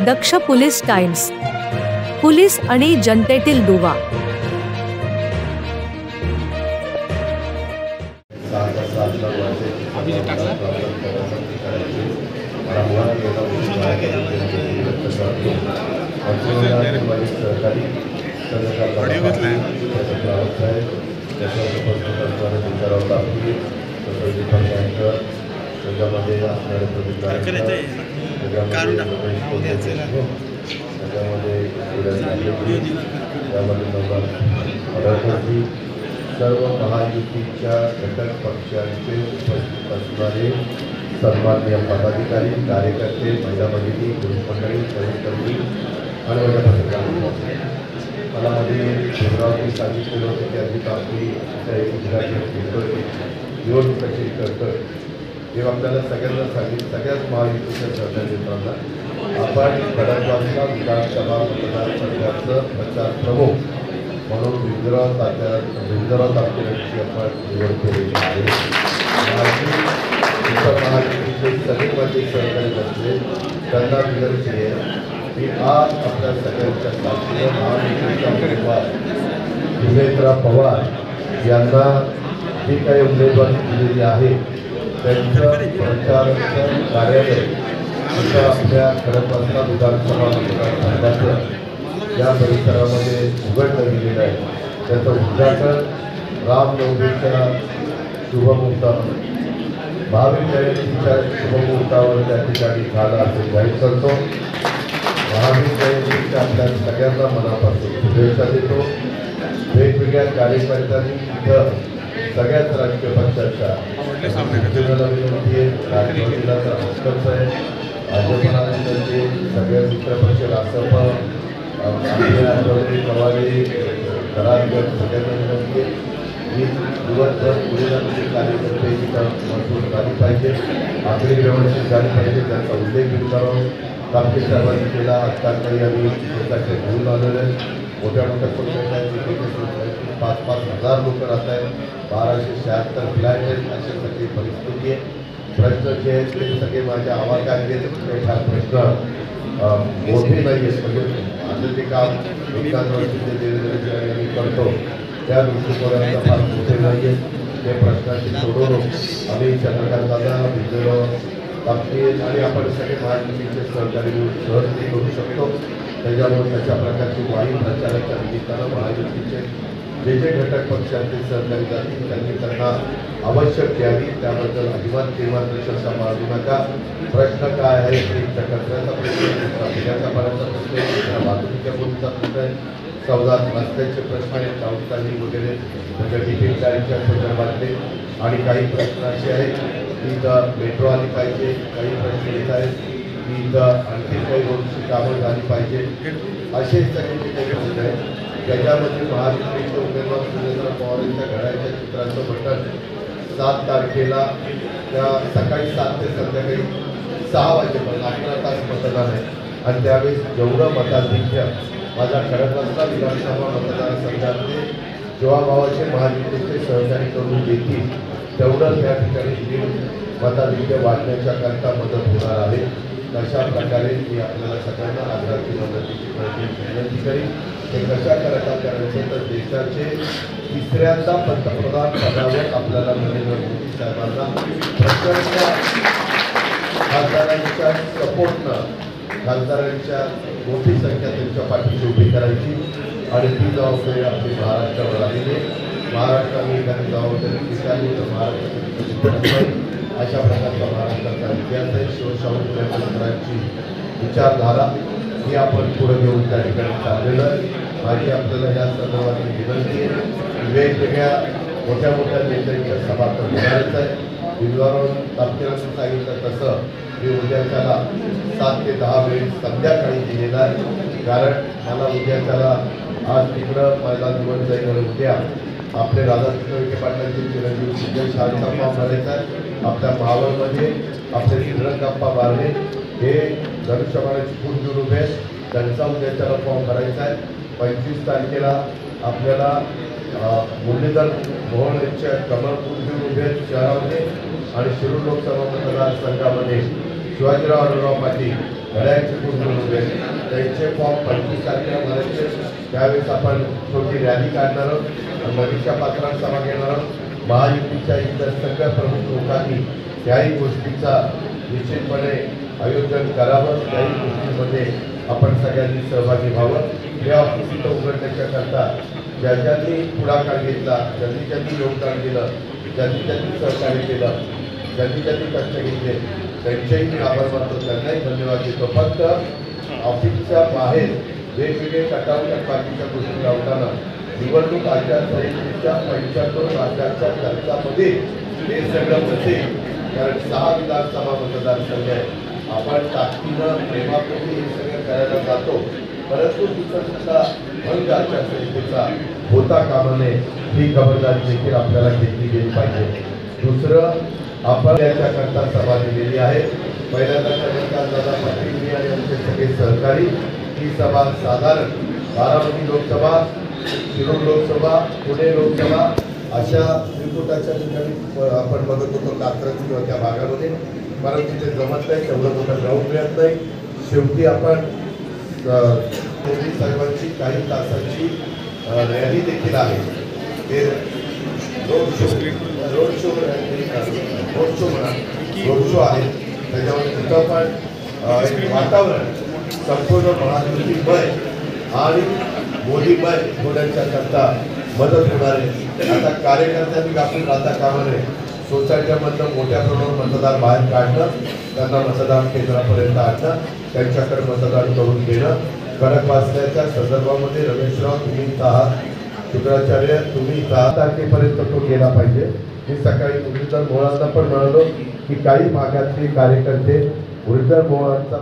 दक्ष police times, police आणि जनतेतील दुवा। सर्व महायुतीच्या घटक पक्षांचे उपस्थित असणारे सन्माननीय पदाधिकारी, कार्यकर्ते, महिला भगिनी, पुरुष मंडळी, सहकर्मी आणि माझ्या पत्रकारांना मला मध्ये शिवरावजी सांगितलेलं होतं की आधी आपली निवडणूक कशी करतं हे आपल्याला सगळ्यांना सांगितलं। सगळ्याच महायुतीच्या सहकारी मित्रांना आपण खडकवासला विधानसभा मतदारसंघाचं प्रचार प्रमुख म्हणून विंजराव तात्यांची आपण निवड केलेली आहे। महायुतीचे सगळे माझे सहकारी असले त्यांना विनंती आहे की आज आपल्या सगळ्यांच्या साथीने महायुतीचा उमेदवार जितेंद्र पवार यांना जी काही उमेदवारी दिलेली आहे त्यांचं प्रचाराचं कार्यालय आता आपल्या खडकवासला विधानसभा मतदारसंघाचं या परिसरामध्ये उघडलं गेलेलं आहे। त्याचं उद्घाटन रामनवमीच्या शुभमुहूर्तावर, भावी जयंतीच्या शुभमुहूर्तावर त्या ठिकाणी झालं असं जाहीर करतो। महावीर जयंतीच्या आपल्या सगळ्यांना मनापासून शुभेच्छा देतो। वेगवेगळ्या कार्यकर्त्यांनी इथं सगळ्याच राजकीय पक्षाच्या विनंती आहे, राष्ट्रवादीला तर हक्कच आहे, भाजपला विनंती आहे, सगळ्या मित्रपक्ष रासप पवारी करारगड सगळ्यांना विनंती आहे ही दिवसभर पुढे जाणारी कार्यकर्ते इथं महत्त्व झाली पाहिजे, आखरी व्यवस्थित झाली पाहिजे, त्यांचा उल्लेख करावा। कापडी साहेबांनी केला, आत्ता काही आम्ही स्वतःचे घेऊन आलेले मोठ्या मोठ्या पक्षांच्या 5-5 हजार लोक राहत आहेत, 1276 फ्लॅट आहेत, अशा सगळी परिस्थिती आहे। प्रश्न जे आहेत ते सगळे माझ्या आवाकात फार प्रश्न मोठे नाही आहेत, म्हणजे माझं ते काम एकाच वर्षी जे मी करतो त्या दृष्टिकोनाचा फार मोठे नाही आहेत। ते प्रश्नाची सोडवून आम्ही चंद्रकांत दादा, विजय बाबतीत आणि आपण सगळे महायुतीचे सहकारी सहज ते करू शकतो। त्याच्यामुळे तशा प्रकारची वाई प्रचाराच्या निमित्तानं महायुतीचे जे घटक पक्षांचे सहकारी जातील त्यांनी त्यांना आवश्यक द्यावी, त्याबद्दल अजिबात केव्हा शंका बाळगू नका। प्रश्न काय आहे ते कचऱ्याचा प्रश्न, पिण्याचा पाण्याचा प्रश्न, वाहतुकीच्या बोलीचा प्रश्न आहे, सौदात रस्त्याचे प्रश्न आहेत, चावतानी वगैरे म्हणजे टिफिन गाडीच्या संदर्भातले, आणि काही प्रश्न असे आहेत की इथं मेट्रो आली पाहिजे, काही प्रश्न येत आहेत की इथं आणखी काही रोडची कामं झाली पाहिजे, असे सगळे जे काही प्रश्न आहेत त्याच्यामध्ये महायुतीचे उमेदवार जितेंद्र पवार यांच्या घड्याळ्याच्या चित्राचं बटन 7 तारखेला त्या सकाळी 7 ते संध्याकाळी 6 वाजेपर्यंत 11 तास मतदान आहे, आणि त्यावेळेस जेवढं मताधिक्य माझ्या खडकवासला विधानसभा मतदारसंघातले जीवाभावाचे महायुतीचे सहकारी करून देतील तेवढं त्या ठिकाणी मताधिक्य वाढण्याच्या करता मदत होणार आहे। तशा प्रकारे मी आपल्याला सगळ्यांना आग्रहाची मदतीची विनंती करीन। हे कशा करता करायचं तर देशाचे 3ऱ्यांदा पंतप्रधान पदावर आपल्याला नरेंद्र मोदी साहेबांना प्रचंड खासदारांच्या सपोर्टनं, खासदारांच्या मोठी संख्या त्यांच्या पाठीशी उभी करायची, आणि ती जबाबदारी आपली महाराष्ट्रावर आलेली आहे। महाराष्ट्राने एखादी जबाबदारी स्वीकारली तर महाराष्ट्राची अशा प्रकारचा महाराष्ट्राचा इतिहास आहे। शिवशाहू फुलेंची विचारधारा ही आपण पुढे घेऊन त्या ठिकाणी चाललेलं आहे। माझी आपल्याला या संदर्भात विनंती आहे, वेगवेगळ्या मोठ्या मोठ्या नेत्यांच्या सभा तर होणारच आहे। विंजराव तात्यांनी सांगितलं तसं मी उद्याच्याला 7 ते 10 वेळ संध्याकाळी दिलेला आहे, कारण मला उद्याच्याला आज तिकडं माझा निवड जाईल आणि उद्या आपले राधाकृष्ण विखे पाटलांचे चिरंजीव सुजय शहाचा फॉर्म भरायचा आहे। आपल्या मावळमध्ये आपले श्रीरंगप्पा बारणे हे धनुष्यबाणाची खून घेऊन उभे आहेत, त्यांचा उद्याच्याला फॉर्म भरायचा आहे। 25 तारखेला आपल्याला मुरलीधर मोहोळ यांच्या कमळपूर घेऊन उभे आहेत शहरामध्ये, आणि शिरूर लोकसभा मतदारसंघामध्ये शिवाजीराव आढळराव पाटील घड्याळचे कुटुंब उभे त्यांचे फॉर्म 25 तारखेला भरायचे. त्यावेळेस आपण छोटी रॅली काढणार आहोत आणि नदीच्या पात्रात सभा घेणार आहोत. महायुतीच्या इतर सगळ्या प्रमुख लोकांनी त्याही गोष्टीचा निश्चितपणे आयोजन करावं. त्याही गोष्टींमध्ये आपण सगळ्यांनी सहभागी व्हावं. हे ऑफिस इथं उघडण्याच्याकरता ज्यांनी पुढाकार घेतला, ज्यांनी योगदान दिलं, ज्यांनी सहकार्य केलं, ज्यांनी कष्ट घेतले, त्यांचेही मी आभार मानतो, त्यांनाही धन्यवाद देतो. फक्त ऑफिसच्या बाहेर वेगवेगळे कटावच्या बाकीच्या गोष्टी लावताना निवडणूक आचारसंहितेच्या 75 राज्याच्या खर्चामध्ये हे सगळं बसेल. कारण 6 विधानसभा मतदारसंघ आहे. आपण ताकदीनं प्रेमापोटी हे सगळं करायला जातो, परंतु तिथं सुद्धा भंग आचारसंहितेचा होता कामा नये ही खबरदारी देखील आपल्याला घेतली गेली पाहिजे. दुसरं, आपण याच्याकरता सभा दिलेली आहे. पहिल्यांदा दादा पाटील आणि आमचे सगळे सहकारी ही सभा साधारण बारामती लोकसभा, शिरूर लोकसभा, पुणे लोकसभा अशा त्रिकुटाच्या ठिकाणी आपण बघत होतो, कात्रज किंवा त्या भागामध्ये. परंतु तिथे जमत नाही, तेवढं मोठं ग्राउंड मिळत नाही. शेवटी आपण मोदी साहेबांची काही तासांची रॅली देखील आहे. ते रोड शो आहे. त्याच्यावर तिथं पण वातावरण संपूर्ण महायुतीमय आणि मोदीमय होण्याच्याकरता मदत होणार आहे. आता कार्यकर्त्यांनी घासून राहता कामा नये. सोसायट्यामधलं मोठ्या प्रमाणात मतदार बाहेर काढणं, त्यांना मतदान केंद्रापर्यंत आणणं, त्यांच्याकडे मतदान करून घेणं. कडक वाचण्याच्या संदर्भामध्ये रमेशराव तुम्ही आहात, शुक्राचार्य तुम्ही 10 तारखेपर्यंत तो गेला पाहिजे. मी सकाळी मुरलीधर मोहोळांना पण म्हणालो की काही भागातले कार्यकर्ते मुरलीधर मोहोळांचा